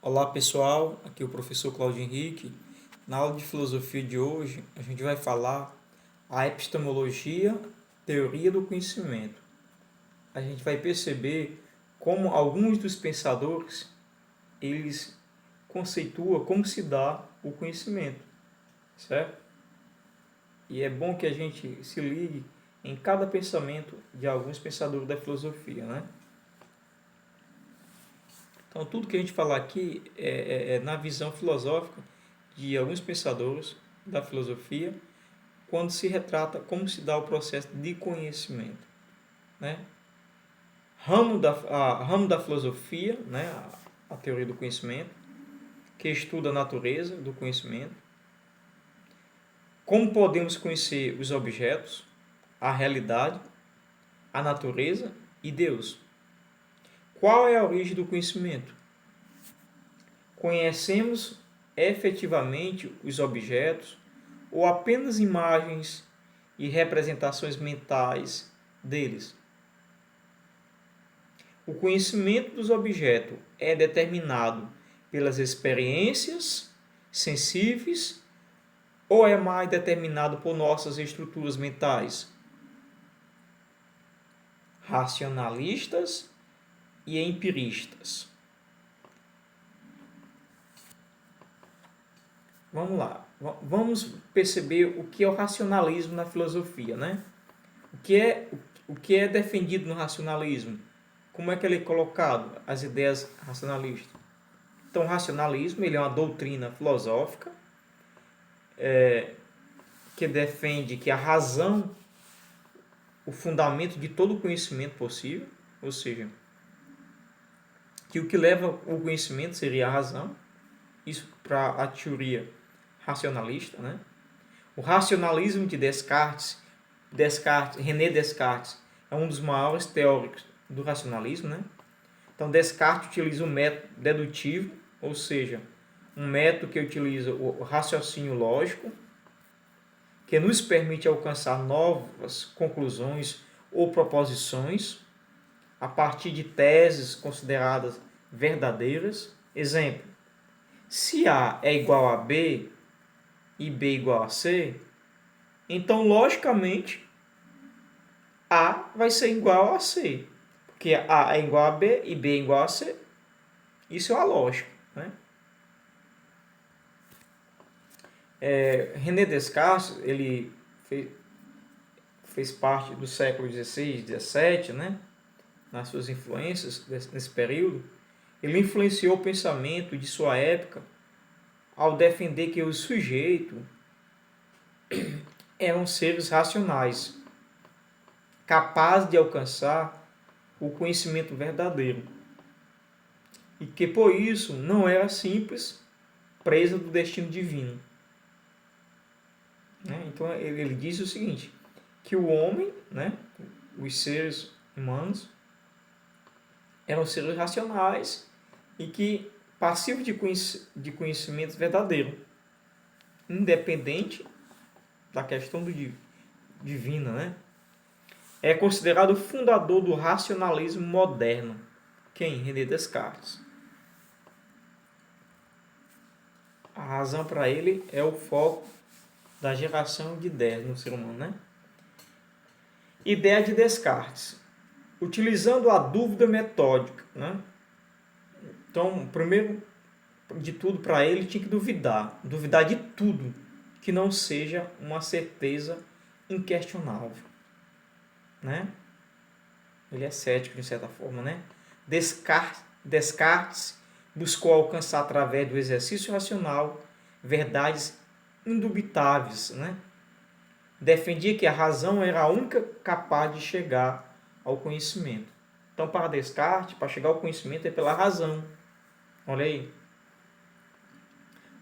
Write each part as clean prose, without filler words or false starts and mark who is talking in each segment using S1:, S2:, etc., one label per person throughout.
S1: Olá pessoal, aqui é o professor Cláudio Henrique. Na aula de filosofia de hoje, a gente vai falar a epistemologia, teoria do conhecimento. A gente vai perceber como alguns dos pensadores, eles conceituam como se dá o conhecimento, certo? E é bom que a gente se ligue em cada pensamento de alguns pensadores da filosofia, né? Então, tudo que a gente falar aqui é na visão filosófica de alguns pensadores da filosofia, quando se retrata como se dá o processo de conhecimento, né? Ramo da filosofia, né? A teoria do conhecimento, que estuda a natureza do conhecimento, como podemos conhecer os objetos, a realidade, a natureza e Deus. Qual é a origem do conhecimento? Conhecemos efetivamente os objetos ou apenas imagens e representações mentais deles? O conhecimento dos objetos é determinado pelas experiências sensíveis ou é mais determinado por nossas estruturas mentais? Racionalistas e empiristas. Vamos lá. Vamos perceber o que é o racionalismo na filosofia, né? O que é defendido no racionalismo? Como é que ele é colocado, as ideias racionalistas? Então, o racionalismo ele é uma doutrina filosófica que defende que a razão, o fundamento de todo o conhecimento possível, ou seja, que o que leva o conhecimento seria a razão, isso para a teoria racionalista, né? O racionalismo de René Descartes é um dos maiores teóricos do racionalismo, né? Então Descartes utiliza um método dedutivo, ou seja, um método que utiliza o raciocínio lógico, que nos permite alcançar novas conclusões ou proposições a partir de teses consideradas verdadeiras. Exemplo: se A é igual a B e B igual a C, então logicamente A vai ser igual a C, porque A é igual a B e B é igual a C. Isso é uma lógica, né? René Descartes, ele fez parte do século XVI, XVII, né? Nas suas influências nesse período. Ele influenciou o pensamento de sua época ao defender que os sujeitos eram seres racionais, capazes de alcançar o conhecimento verdadeiro, e que por isso não era simples presa do destino divino. Então ele diz o seguinte, que o homem, né, os seres humanos, eram seres racionais e que passivos de conhecimento verdadeiro, independente da questão do divina, né? É considerado o fundador do racionalismo moderno. Quem? René Descartes. A razão para ele é o foco da geração de ideias no ser humano, né? Ideia de Descartes. Utilizando a dúvida metódica, né? Então, primeiro de tudo, para ele tinha que duvidar de tudo que não seja uma certeza inquestionável, né? Ele é cético de certa forma, né? Descartes buscou alcançar através do exercício racional verdades indubitáveis, né? Defendia que a razão era a única capaz de chegar ao conhecimento. Então, para Descartes, para chegar ao conhecimento é pela razão. Olha aí.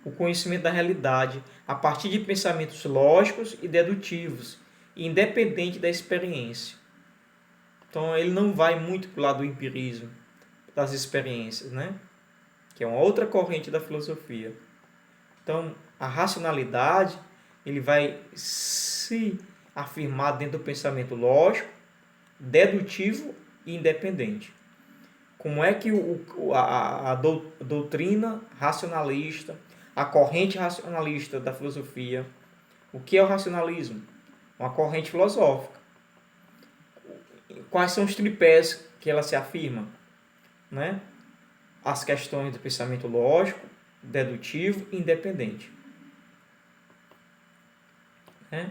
S1: O conhecimento da realidade a partir de pensamentos lógicos e dedutivos, independente da experiência. Então, ele não vai muito para o lado do empirismo, das experiências, né? Que é uma outra corrente da filosofia. Então, a racionalidade, ele vai se afirmar dentro do pensamento lógico, dedutivo e independente. como é que a doutrina racionalista, a corrente racionalista da filosofia, o que é o racionalismo? Uma corrente filosófica. Quais são os tripés que ela se afirma? Né? As questões do pensamento lógico, dedutivo e independente. Né?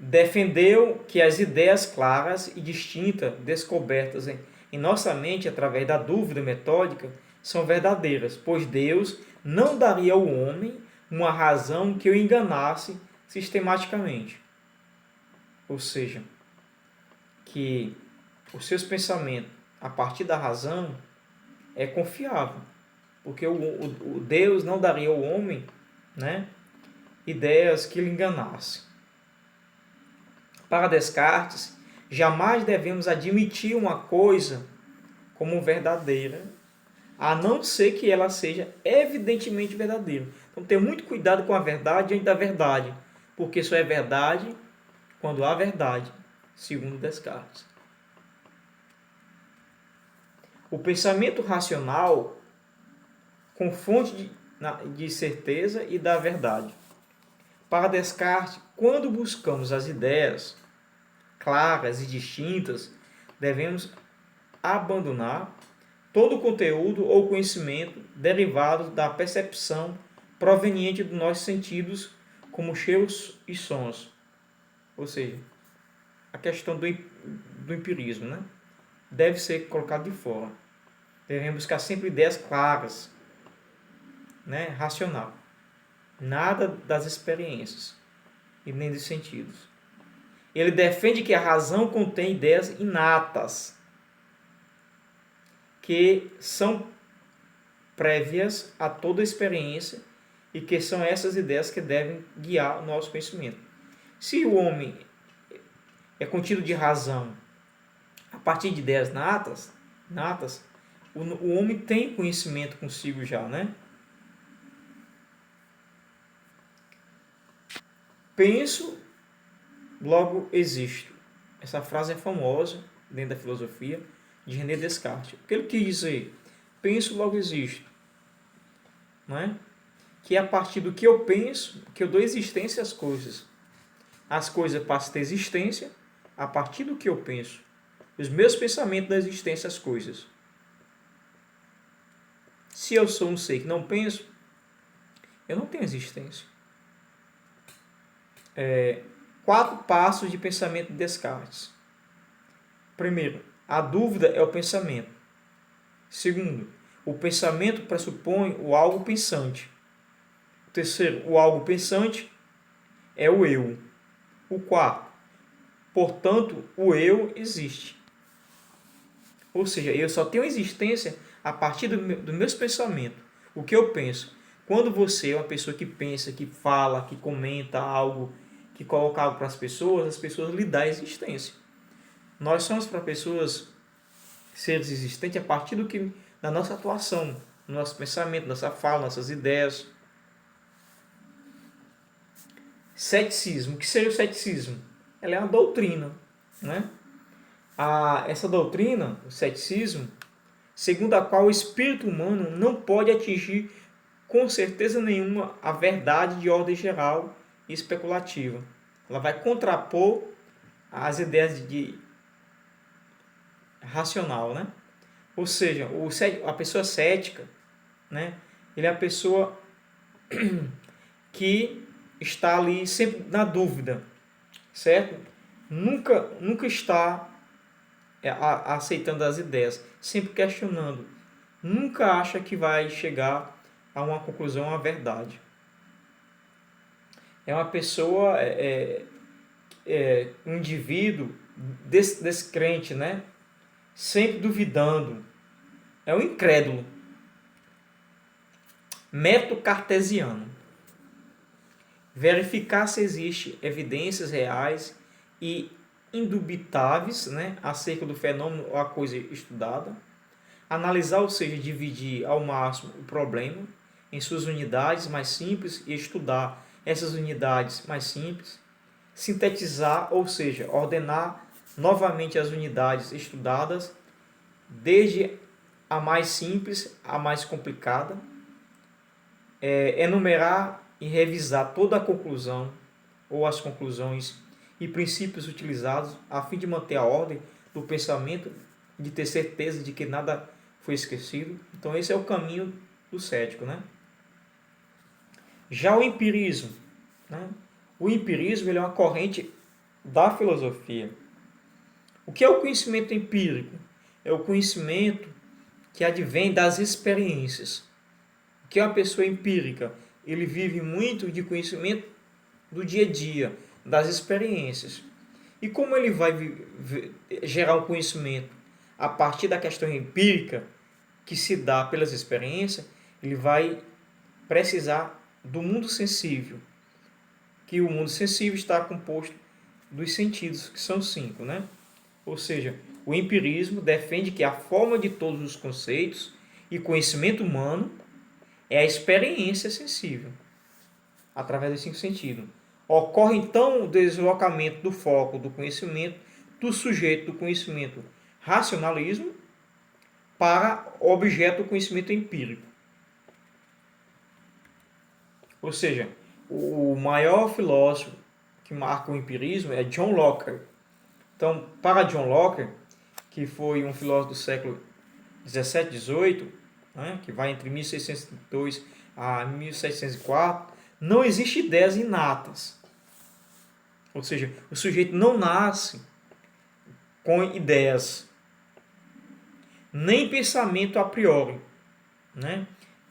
S1: Defendeu que as ideias claras e distintas descobertas em nossa mente através da dúvida metódica são verdadeiras, pois Deus não daria ao homem uma razão que o enganasse sistematicamente. Ou seja, que os seus pensamentos a partir da razão é confiável, porque o Deus não daria ao homem, né, ideias que lhe enganassem. Para Descartes, jamais devemos admitir uma coisa como verdadeira, a não ser que ela seja evidentemente verdadeira. Então, ter muito cuidado com a verdade diante da verdade, porque só é verdade quando há verdade, segundo Descartes. O pensamento racional com fonte de certeza e da verdade. Para Descartes, quando buscamos as ideias claras e distintas, devemos abandonar todo o conteúdo ou conhecimento derivado da percepção proveniente dos nossos sentidos, como cheiros e sons. Ou seja, a questão do empirismo, né? Deve ser colocado de fora. Devemos buscar sempre ideias claras, né? Racional. Nada das experiências e nem dos sentidos. Ele defende que a razão contém ideias inatas, que são prévias a toda experiência e que são essas ideias que devem guiar o nosso conhecimento. Se o homem é contido de razão a partir de ideias natas, o homem tem conhecimento consigo já, né? Penso, logo existo. Essa frase é famosa dentro da filosofia de René Descartes. O que ele quis dizer? Penso, logo existo. Não é? Que é a partir do que eu penso que eu dou existência às coisas. As coisas passam a ter existência a partir do que eu penso. Os meus pensamentos dão existência às coisas. Se eu sou um ser que não penso, eu não tenho existência. 4 passos de pensamento de Descartes. Primeiro, a dúvida é o pensamento. Segundo, o pensamento pressupõe o algo pensante. Terceiro, o algo pensante é o eu. O quarto, portanto, o eu existe. Ou seja, eu só tenho existência a partir dos meus pensamentos. O que eu penso. Quando você é uma pessoa que pensa, que fala, que comenta algo, que coloca algo para as pessoas lhe dão existência. Nós somos para pessoas seres existentes a partir da nossa atuação, do nosso pensamento, nossa fala, nossas ideias. Ceticismo. O que seria o ceticismo? Ela é uma doutrina, né? Essa doutrina, o ceticismo, segundo a qual o espírito humano não pode atingir com certeza nenhuma a verdade de ordem geral e especulativa. Ela vai contrapor as ideias de racional, né? Ou seja, a pessoa cética, né? Ele é a pessoa que está ali sempre na dúvida, certo? Nunca está aceitando as ideias, sempre questionando. Nunca acha que vai chegar a uma conclusão, a verdade. É uma pessoa, um indivíduo descrente, né? Sempre duvidando. É um incrédulo. Método cartesiano. Verificar se existem evidências reais e indubitáveis, né, acerca do fenômeno ou a coisa estudada. Analisar, ou seja, dividir ao máximo o problema em suas unidades mais simples e estudar essas unidades mais simples. Sintetizar, ou seja, ordenar novamente as unidades estudadas, desde a mais simples, a mais complicada, enumerar e revisar toda a conclusão ou as conclusões e princípios utilizados a fim de manter a ordem do pensamento e de ter certeza de que nada foi esquecido. Então esse é o caminho do cético, né? Já o empirismo, né? O empirismo ele é uma corrente da filosofia. O que é o conhecimento empírico? É o conhecimento que advém das experiências. O que é uma pessoa empírica? Ele vive muito de conhecimento do dia a dia, das experiências. E como ele vai gerar um conhecimento a partir da questão empírica que se dá pelas experiências, ele vai precisar do mundo sensível, que o mundo sensível está composto dos sentidos, que são 5, né? Ou seja, o empirismo defende que a forma de todos os conceitos e conhecimento humano é a experiência sensível, através dos 5 sentidos. Ocorre então o deslocamento do foco do conhecimento do sujeito do conhecimento racionalismo para o objeto do conhecimento empírico. Ou seja, o maior filósofo que marca o empirismo é John Locke. Então, para John Locke, que foi um filósofo do século 17, 18, né, que vai entre 1602 a 1704, não existe ideias inatas. Ou seja, o sujeito não nasce com ideias, nem pensamento a priori. Né?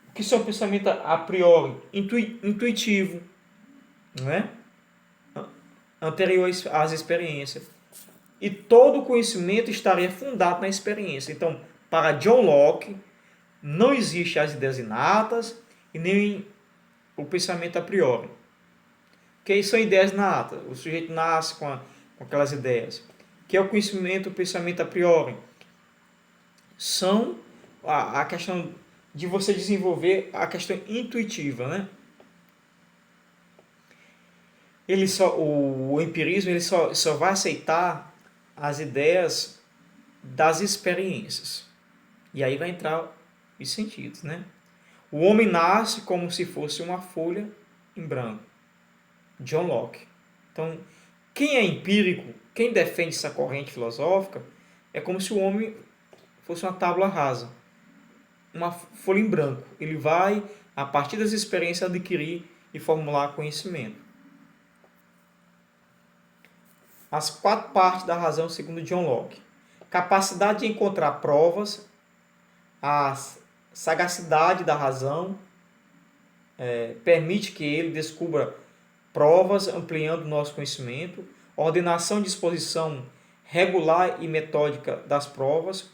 S1: O que são pensamento a priori? Intuitivo, né? Anterior às experiências. E todo conhecimento estaria fundado na experiência. Então, para John Locke, não existe as ideias inatas e nem o pensamento a priori. Que são ideias inatas. O sujeito nasce com aquelas ideias. Que é o conhecimento, o pensamento a priori. São a questão de você desenvolver a questão intuitiva, né? O empirismo ele só vai aceitar as ideias das experiências. E aí vai entrar os sentidos, né? O homem nasce como se fosse uma folha em branco. John Locke. Então, quem é empírico, quem defende essa corrente filosófica, é como se o homem fosse uma tábua rasa, uma folha em branco. Ele vai, a partir das experiências, adquirir e formular conhecimento. As 4 partes da razão segundo John Locke. Capacidade de encontrar provas, a sagacidade da razão permite que ele descubra provas, ampliando o nosso conhecimento, ordenação e disposição regular e metódica das provas,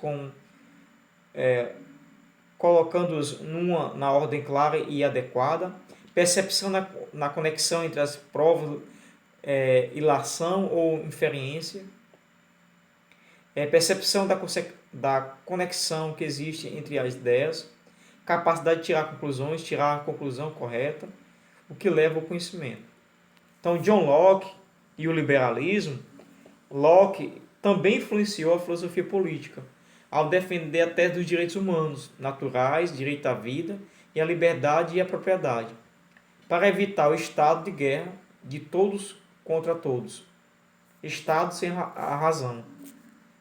S1: colocando-os na ordem clara e adequada, percepção na conexão entre as provas, ilação ou inferência, percepção da conexão que existe entre as ideias, capacidade de tirar conclusões, tirar a conclusão correta, o que leva ao conhecimento. Então, John Locke e o liberalismo, Locke também influenciou a filosofia política, ao defender a tese dos direitos humanos, naturais, direito à vida e à liberdade e à propriedade, para evitar o estado de guerra de todos contra todos, estado sem a razão.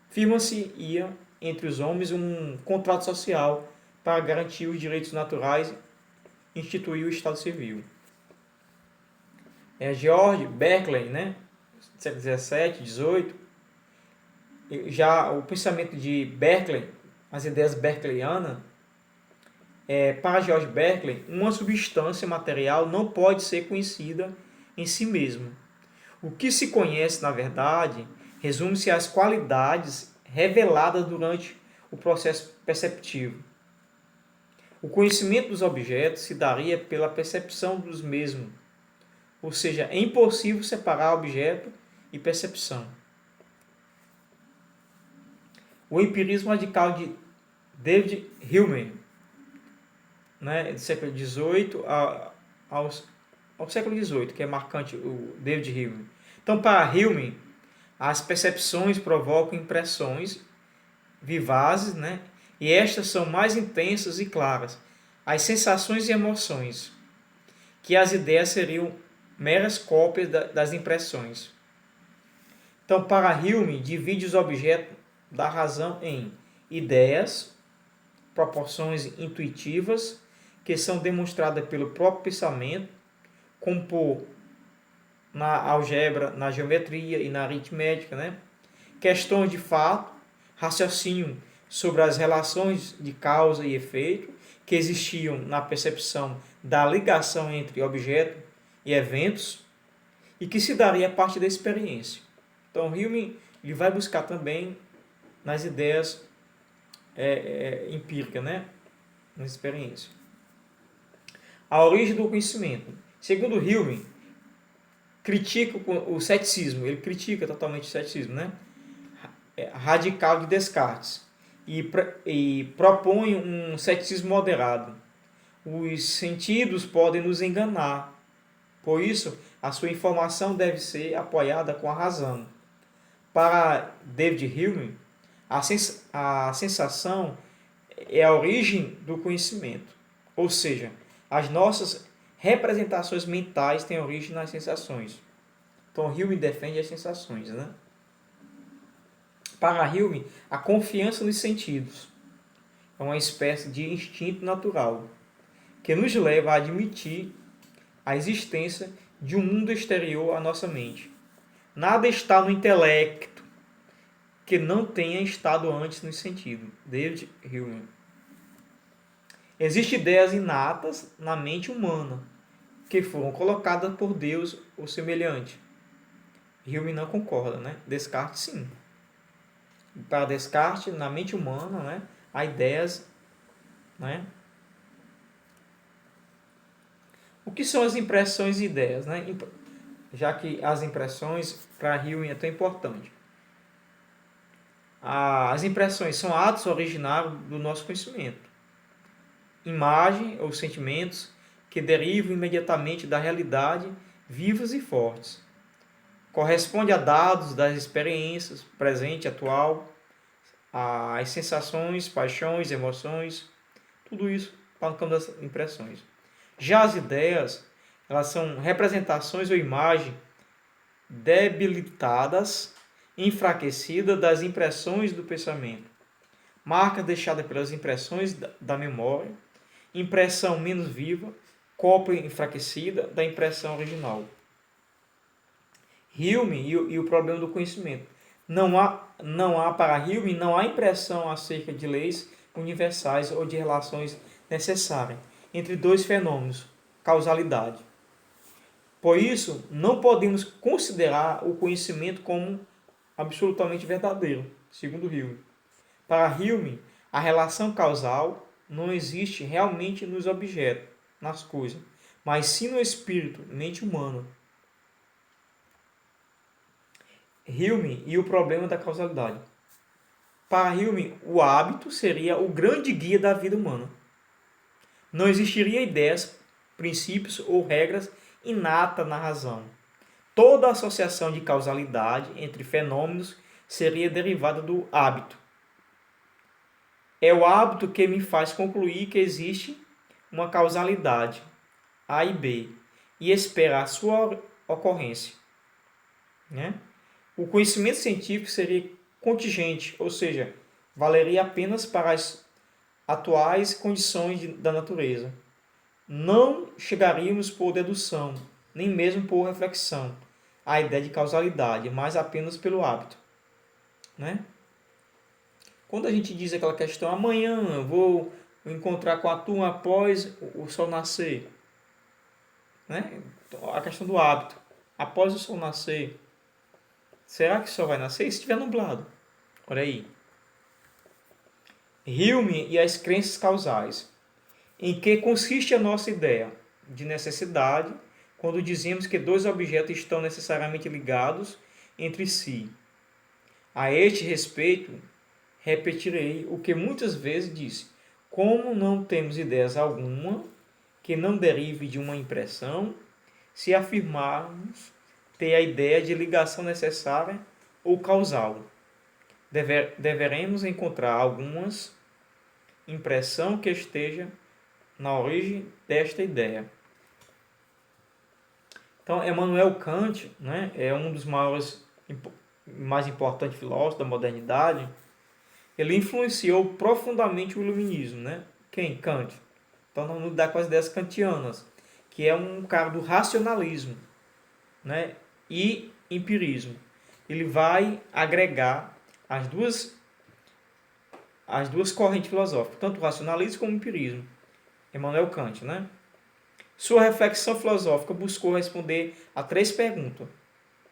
S1: Firma-se-ia entre os homens um contrato social para garantir os direitos naturais e instituir o Estado Civil. George Berkeley, né, século XVII, XVIII, já o pensamento de Berkeley, as ideias berkeleyanas, para George Berkeley, uma substância material não pode ser conhecida em si mesma. O que se conhece, na verdade, resume-se às qualidades reveladas durante o processo perceptivo. O conhecimento dos objetos se daria pela percepção dos mesmos, ou seja, é impossível separar objeto e percepção. O empirismo radical de David Hume, né, do século XVIII ao século XVIII, que é marcante o David Hume. Então, para Hume, as percepções provocam impressões vivazes, né, e estas são mais intensas e claras, as sensações e emoções, que as ideias seriam meras cópias das impressões. Então, para Hume, divide os objetos da razão em ideias, proporções intuitivas, que são demonstradas pelo próprio pensamento, como na álgebra, na geometria e na aritmética, né? Questões de fato, raciocínio sobre as relações de causa e efeito que existiam na percepção da ligação entre objeto e eventos e que se daria a partir da experiência. Então, Hume ele vai buscar também nas ideias empíricas, né? Na experiência. A origem do conhecimento. Segundo Hume, critica o ceticismo, ele critica totalmente o ceticismo, né? Radical de Descartes, e propõe um ceticismo moderado. Os sentidos podem nos enganar, por isso a sua informação deve ser apoiada com a razão. Para David Hume, a sensação é a origem do conhecimento, ou seja, as nossas representações mentais têm origem nas sensações. Então Hume defende as sensações, né? Para Hume, a confiança nos sentidos é uma espécie de instinto natural que nos leva a admitir a existência de um mundo exterior à nossa mente. Nada está no intelecto que não tenha estado antes no sentido. David Hume. Existem ideias inatas na mente humana que foram colocadas por Deus ou semelhante. Hume não concorda, né? Descartes sim. Para Descartes, na mente humana, né, há ideias, né? O que são as impressões e ideias, né? Já que as impressões para Hume é tão importante. As impressões são atos originários do nosso conhecimento. Imagem ou sentimentos que derivam imediatamente da realidade, vivos e fortes. Corresponde a dados das experiências, presente e atual, as sensações, paixões, emoções, tudo isso está no campo das impressões. Já as ideias, elas são representações ou imagens debilitadas, enfraquecidas das impressões do pensamento. Marcas deixadas pelas impressões da memória, impressão menos viva, cópia enfraquecida da impressão original. Hume e o problema do conhecimento. Não há para Hume, não há impressão acerca de leis universais ou de relações necessárias entre dois fenômenos, causalidade. Por isso, não podemos considerar o conhecimento como absolutamente verdadeiro, segundo Hume. Para Hume, a relação causal não existe realmente nos objetos, nas coisas, mas sim no espírito, mente humana. Hume e o problema da causalidade. Para Hume, o hábito seria o grande guia da vida humana. Não existiria ideias, princípios ou regras inatas na razão. Toda associação de causalidade entre fenômenos seria derivada do hábito. É o hábito que me faz concluir que existe uma causalidade, A e B, e esperar sua ocorrência, né? O conhecimento científico seria contingente, ou seja, valeria apenas para as atuais condições da natureza. Não chegaríamos por dedução, nem mesmo por reflexão, à ideia de causalidade, mas apenas pelo hábito, né? Quando a gente diz aquela questão, amanhã eu vou encontrar com a turma após o sol nascer, né? A questão do hábito, após o sol nascer, será que o sol vai nascer? E se estiver nublado? Olha aí. Hume e as crenças causais. Em que consiste a nossa ideia de necessidade quando dizemos que dois objetos estão necessariamente ligados entre si? A este respeito, repetirei o que muitas vezes disse. Como não temos ideias alguma que não derive de uma impressão, se afirmarmos ter a ideia de ligação necessária ou causal, deveremos encontrar algumas impressão que esteja na origem desta ideia. Então, Immanuel Kant, né, é um dos mais importantes filósofos da modernidade. Ele influenciou profundamente o iluminismo, né? Quem? Kant. Então, não nos dá com as ideias kantianas, que é um cara do racionalismo, né, e empirismo. Ele vai agregar as duas correntes filosóficas, tanto o racionalismo como o empirismo. Immanuel Kant, né? Sua reflexão filosófica buscou responder a 3 perguntas: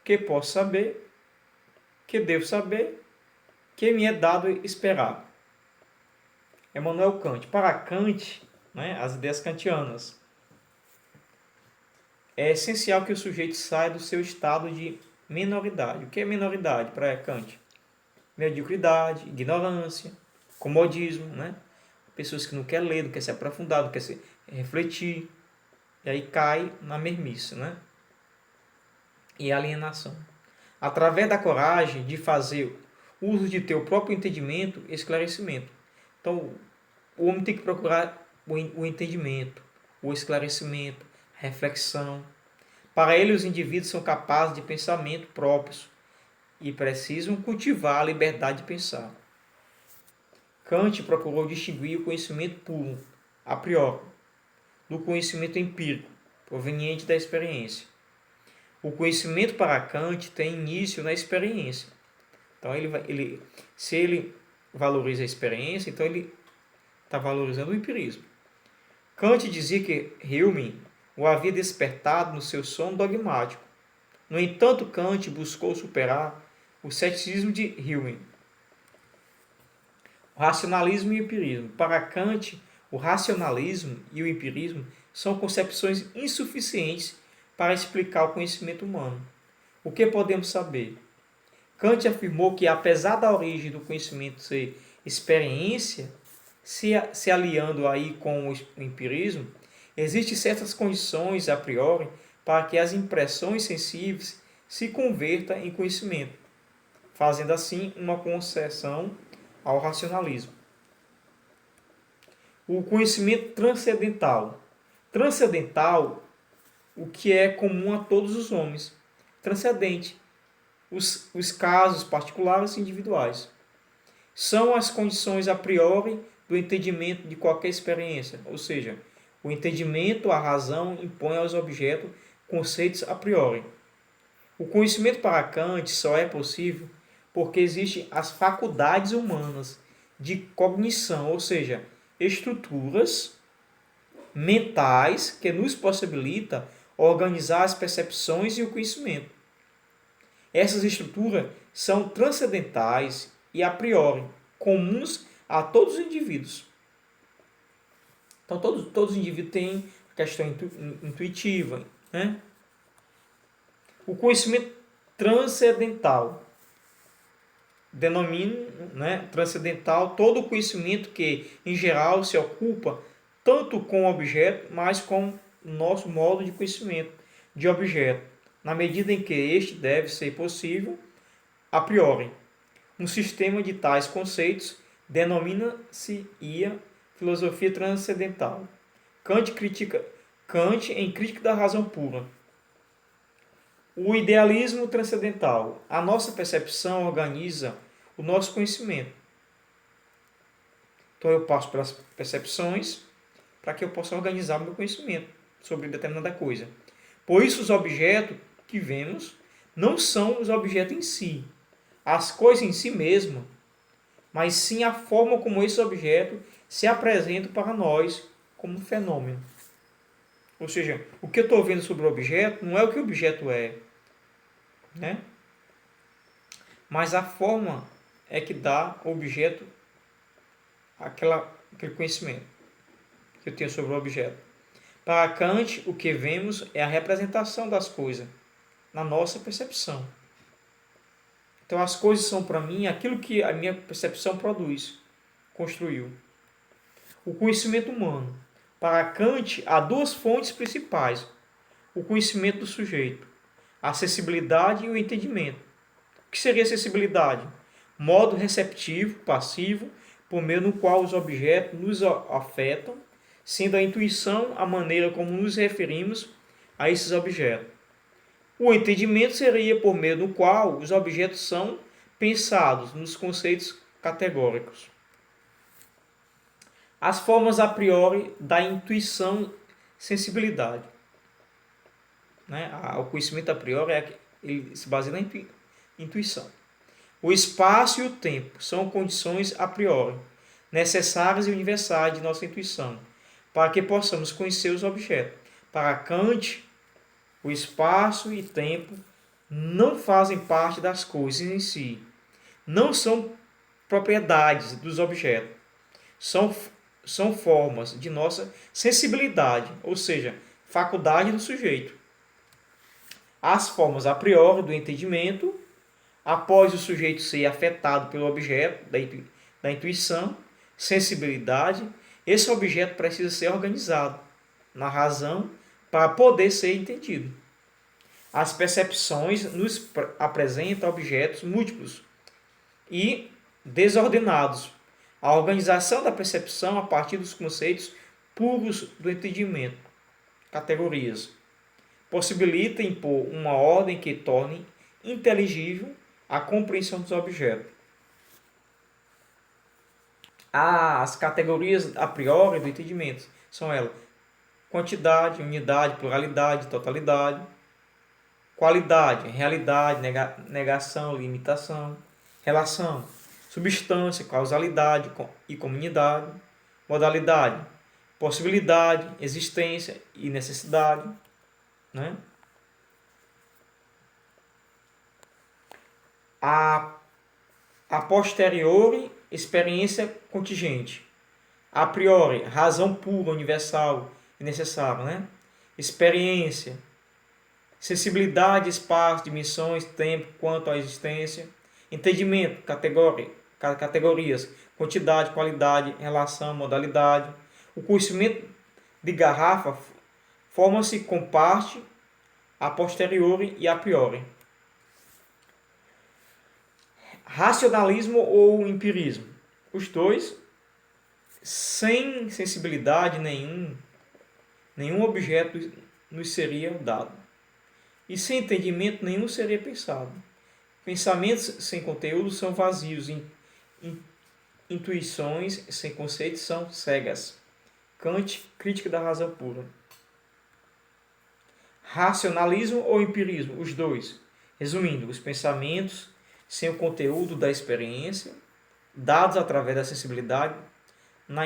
S1: que posso saber? Que devo saber? Que me é dado esperar? Immanuel Kant. Para Kant, né, as ideias kantianas, é essencial que o sujeito saia do seu estado de menoridade. O que é menoridade para Kant? Mediocridade, ignorância, comodismo, né? Pessoas que não querem ler, não querem se aprofundar, não querem se refletir, e aí cai na mermice, né? E alienação. Através da coragem de fazer uso de teu próprio entendimento, esclarecimento. Então, o homem tem que procurar o entendimento, o esclarecimento, a reflexão. Para ele, os indivíduos são capazes de pensamento próprios e precisam cultivar a liberdade de pensar. Kant procurou distinguir o conhecimento puro, a priori, do conhecimento empírico, proveniente da experiência. O conhecimento para Kant tem início na experiência. Então, se ele valoriza a experiência, então ele está valorizando o empirismo. Kant dizia que Hume o havia despertado no seu sono dogmático. No entanto, Kant buscou superar o ceticismo de Hume. O racionalismo e o empirismo. Para Kant, o racionalismo e o empirismo são concepções insuficientes para explicar o conhecimento humano. O que podemos saber? Kant afirmou que, apesar da origem do conhecimento ser experiência, se aliando aí com o empirismo, existem certas condições a priori para que as impressões sensíveis se convertam em conhecimento, fazendo assim uma concessão ao racionalismo. O conhecimento transcendental. Transcendental, o que é comum a todos os homens. Transcendente, os casos particulares e individuais. São as condições a priori do entendimento de qualquer experiência, ou seja, o entendimento, a razão, impõe aos objetos conceitos a priori. O conhecimento para Kant só é possível porque existem as faculdades humanas de cognição, ou seja, estruturas mentais que nos possibilitam organizar as percepções e o conhecimento. Essas estruturas são transcendentais e a priori, comuns a todos os indivíduos. Então, todos os indivíduos têm questão intuitiva, né? O conhecimento transcendental denomina, né, transcendental todo o conhecimento que, em geral, se ocupa tanto com o objeto, mas com o nosso modo de conhecimento de objeto, na medida em que este deve ser possível a priori. Um sistema de tais conceitos denomina-se-ia filosofia transcendental. Kant em Crítica da Razão Pura. O idealismo transcendental. A nossa percepção organiza o nosso conhecimento. Então eu passo pelas percepções para que eu possa organizar o meu conhecimento sobre determinada coisa. Por isso os objetos que vemos não são os objetos em si, as coisas em si mesmas, mas sim a forma como esses objetos se apresentam para nós como um fenômeno. Ou seja, o que eu estou vendo sobre o objeto não é o que o objeto é, né? Mas a forma é que dá ao objeto aquele conhecimento que eu tenho sobre o objeto. Para Kant, o que vemos é a representação das coisas na nossa percepção. Então, as coisas são para mim aquilo que a minha percepção produz, construiu. O conhecimento humano. Para Kant, há 2 fontes principais. O conhecimento do sujeito, a acessibilidade e o entendimento. O que seria acessibilidade? Modo receptivo, passivo, por meio no qual os objetos nos afetam, sendo a intuição a maneira como nos referimos a esses objetos. O entendimento seria por meio no qual os objetos são pensados nos conceitos categóricos. As formas a priori da intuição, sensibilidade. O conhecimento a priori ele se baseia na intuição. O espaço e o tempo são condições a priori, necessárias e universais de nossa intuição, para que possamos conhecer os objetos. Para Kant, o espaço e tempo não fazem parte das coisas em si, não são propriedades dos objetos, são formas de nossa sensibilidade, ou seja, faculdade do sujeito. As formas a priori do entendimento, após o sujeito ser afetado pelo objeto da intuição, sensibilidade, esse objeto precisa ser organizado na razão para poder ser entendido. As percepções nos apresentam objetos múltiplos e desordenados. A organização da percepção a partir dos conceitos puros do entendimento, categorias, possibilita impor uma ordem que torne inteligível a compreensão dos objetos. As categorias a priori do entendimento são elas: quantidade, unidade, pluralidade, totalidade; qualidade, realidade, negação, limitação; relação, substância, causalidade e comunidade; modalidade, possibilidade, existência e necessidade. A posteriori, experiência contingente. A priori, razão pura, universal e necessária. Experiência, sensibilidade, espaço, dimensões, tempo, quanto à existência. Entendimento, categorias, quantidade, qualidade, relação, modalidade. O conhecimento de garrafa forma-se com parte a posteriori e a priori. Racionalismo ou empirismo? Os dois, sem sensibilidade nenhum objeto nos seria dado. E sem entendimento nenhum seria pensado. Pensamentos sem conteúdo são vazios. Intuições sem conceitos são cegas. Kant, Crítica da Razão Pura. Racionalismo ou empirismo? Os dois. Resumindo, os pensamentos sem o conteúdo da experiência, dados através da sensibilidade, na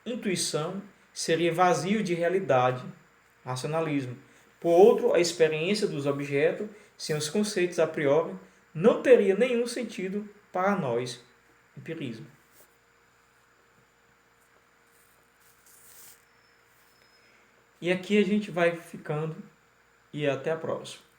S1: intuição, seria vazio de realidade, racionalismo. Por outro, a experiência dos objetos, sem os conceitos a priori, não teria nenhum sentido para nós, empirismo. E aqui a gente vai ficando e até a próxima.